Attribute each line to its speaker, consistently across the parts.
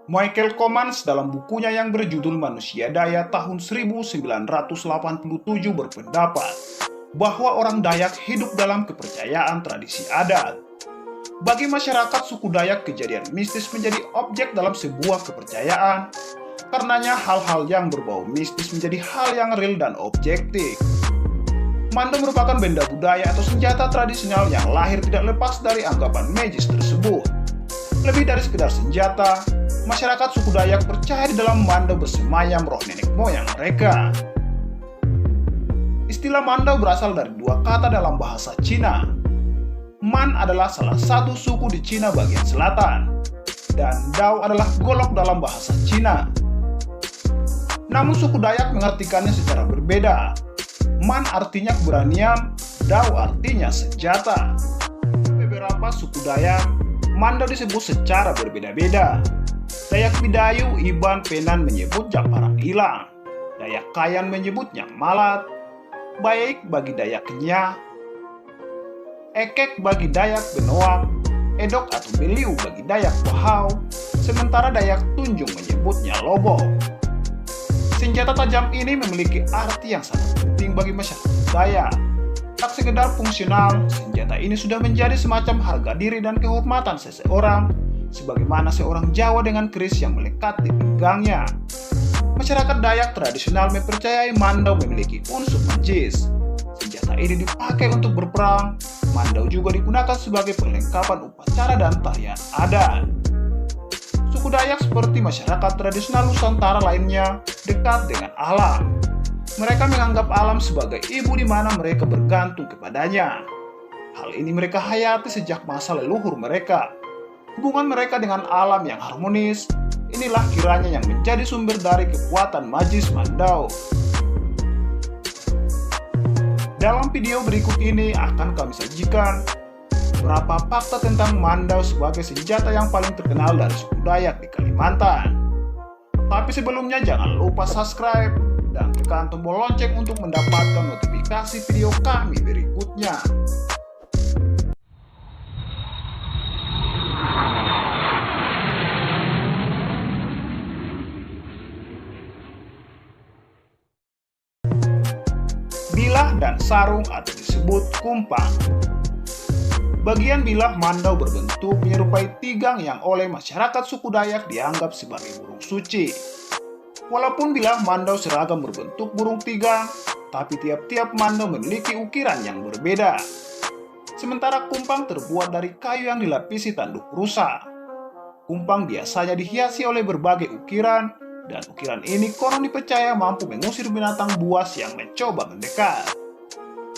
Speaker 1: Michael Comans dalam bukunya yang berjudul Manusia Dayak tahun 1987 berpendapat bahwa orang Dayak hidup dalam kepercayaan tradisi adat. Bagi masyarakat suku Dayak, kejadian mistis menjadi objek dalam sebuah kepercayaan. Karenanya hal-hal yang berbau mistis menjadi hal yang real dan objektif. Mando merupakan benda budaya atau senjata tradisional yang lahir tidak lepas dari anggapan magis tersebut. Lebih dari sekedar senjata, masyarakat suku Dayak percaya di dalam Mando bersemayam roh nenek moyang mereka. Istilah Mando berasal dari dua kata dalam bahasa Cina. Man adalah salah satu suku di Cina bagian selatan, dan Dao adalah golok dalam bahasa Cina. Namun suku Dayak mengartikannya secara berbeda. Man artinya keberanian, Dao artinya senjata. Beberapa suku Dayak, Mando disebut secara berbeda-beda. Dayak Bidayu, Iban, Penan menyebut Jamparang Ilang. Dayak Kayan menyebutnya Malat. Baik bagi Dayak Kenyah, Ekek bagi Dayak Benoak, Edok atau Beliu bagi Dayak Wahau, sementara Dayak Tunjung menyebutnya Lobok. Senjata tajam ini memiliki arti yang sangat penting bagi masyarakat Dayak. Tak sekedar fungsional, senjata ini sudah menjadi semacam harga diri dan kehormatan seseorang, sebagaimana seorang Jawa dengan keris yang melekat di pinggangnya. Masyarakat Dayak tradisional mempercayai Mando memiliki unsur magis. Senjata ini dipakai untuk berperang. Mando juga digunakan sebagai perlengkapan upacara dan tarian adat. Suku Dayak seperti masyarakat tradisional Nusantara lainnya dekat dengan alam. Mereka menganggap alam sebagai ibu di mana mereka bergantung kepadanya. Hal ini mereka hayati sejak masa leluhur mereka. Hubungan mereka dengan alam yang harmonis, inilah kiranya yang menjadi sumber dari kekuatan magis Mandau. Dalam video berikut ini akan kami sajikan beberapa fakta tentang Mandau sebagai senjata yang paling terkenal dari suku Dayak di Kalimantan. Tapi sebelumnya jangan lupa subscribe dan tekan tombol lonceng untuk mendapatkan notifikasi video kami berikutnya. Bilah dan sarung atau disebut kumpang. Bagian bilah Mandau berbentuk menyerupai tigang yang oleh masyarakat suku Dayak dianggap sebagai burung suci. Walaupun bilah Mandau seragam berbentuk burung tigang, tapi tiap-tiap Mandau memiliki ukiran yang berbeda. Sementara kumpang terbuat dari kayu yang dilapisi tanduk rusa. Kumpang biasanya dihiasi oleh berbagai ukiran, dan ukiran ini konon dipercaya mampu mengusir binatang buas yang mencoba mendekat.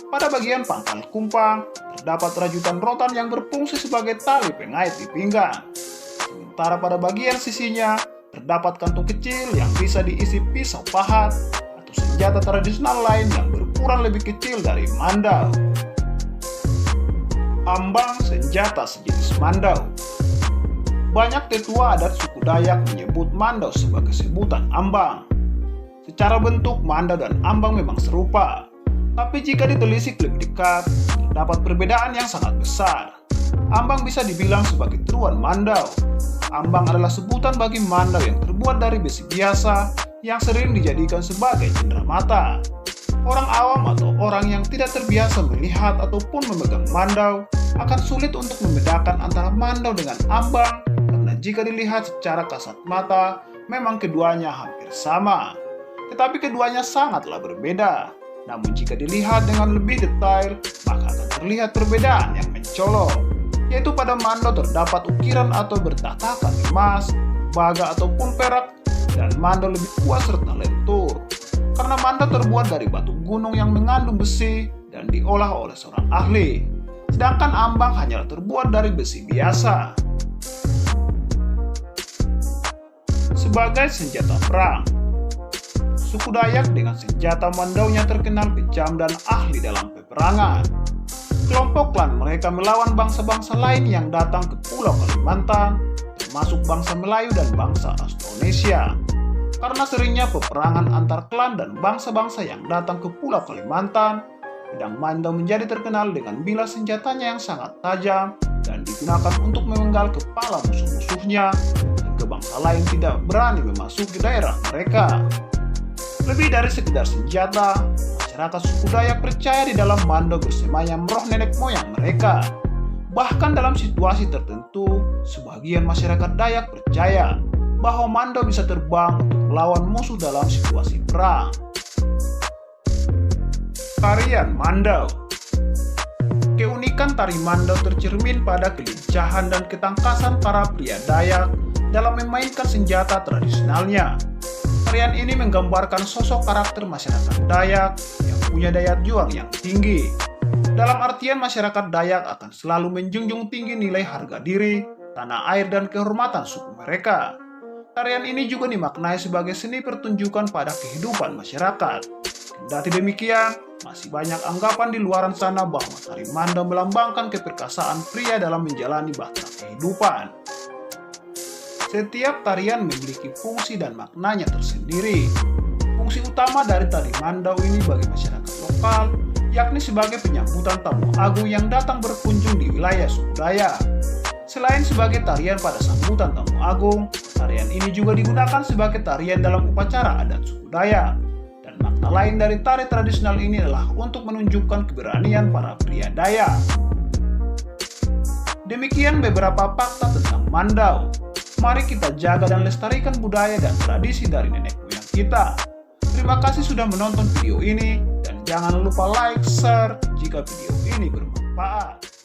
Speaker 1: Pada bagian pangkal kumpang, terdapat rajutan rotan yang berfungsi sebagai tali pengait di pinggang. Sementara pada bagian sisinya, terdapat kantung kecil yang bisa diisi pisau pahat atau senjata tradisional lain yang berukuran lebih kecil dari Mandau. Ambang, senjata sejenis Mandau. Banyak tetua adat suku Dayak menyebut Mandau sebagai sebutan ambang. Secara bentuk, Mandau dan ambang memang serupa. Tapi jika ditelisik lebih dekat, terdapat perbedaan yang sangat besar. Ambang bisa dibilang sebagai tiruan Mandau. Ambang adalah sebutan bagi Mandau yang terbuat dari besi biasa yang sering dijadikan sebagai cenderamata. Orang awam atau orang yang tidak terbiasa melihat ataupun memegang Mandau akan sulit untuk membedakan antara Mandau dengan ambang. Jika dilihat secara kasat mata, memang keduanya hampir sama. Tetapi keduanya sangatlah berbeda. Namun jika dilihat dengan lebih detail, maka akan terlihat perbedaan yang mencolok. Yaitu pada Mandau terdapat ukiran atau bertatakan emas, tembaga ataupun perak, dan Mandau lebih kuat serta lentur. Karena Mandau terbuat dari batu gunung yang mengandung besi dan diolah oleh seorang ahli. Sedangkan ambang hanyalah terbuat dari besi biasa. Sebagai senjata perang, suku Dayak dengan senjata Mandaunya terkenal kejam dan ahli dalam peperangan. Kelompok klan mereka melawan bangsa-bangsa lain yang datang ke Pulau Kalimantan, termasuk bangsa Melayu dan bangsa Austronesia. Karena seringnya peperangan antar klan dan bangsa-bangsa yang datang ke Pulau Kalimantan, pedang Mandau menjadi terkenal dengan bilah senjatanya yang sangat tajam dan digunakan untuk memenggal kepala musuh-musuhnya hingga warga bangsa lain tidak berani memasuki daerah mereka. Lebih dari sekedar senjata, masyarakat suku Dayak percaya di dalam Mando bersemayam roh nenek moyang mereka. Bahkan dalam situasi tertentu, sebagian masyarakat Dayak percaya bahwa Mando bisa terbang untuk melawan musuh dalam situasi perang. Tarian Mandau. Keunikan tari Mandau tercermin pada kelincahan dan ketangkasan para pria Dayak dalam memainkan senjata tradisionalnya. Tarian ini menggambarkan sosok karakter masyarakat Dayak yang punya daya juang yang tinggi. Dalam artian masyarakat Dayak akan selalu menjunjung tinggi nilai harga diri, tanah air, dan kehormatan suku mereka. Tarian ini juga dimaknai sebagai seni pertunjukan pada kehidupan masyarakat. Kendati demikian, masih banyak anggapan di luaran sana bahwa tari Mandau melambangkan keperkasaan pria dalam menjalani bahtera kehidupan. Setiap tarian memiliki fungsi dan maknanya tersendiri. Fungsi utama dari tari Mandau ini bagi masyarakat lokal, yakni sebagai penyambutan tamu agung yang datang berkunjung di wilayah suku Dayak. Selain sebagai tarian pada sambutan tamu agung, tarian ini juga digunakan sebagai tarian dalam upacara adat suku Dayak. Dan makna lain dari tari tradisional ini adalah untuk menunjukkan keberanian para pria Dayak. Demikian beberapa fakta tentang Mandau. Mari kita jaga dan lestarikan budaya dan tradisi dari nenek moyang kita. Terima kasih sudah menonton video ini, dan jangan lupa like, share jika video ini bermanfaat.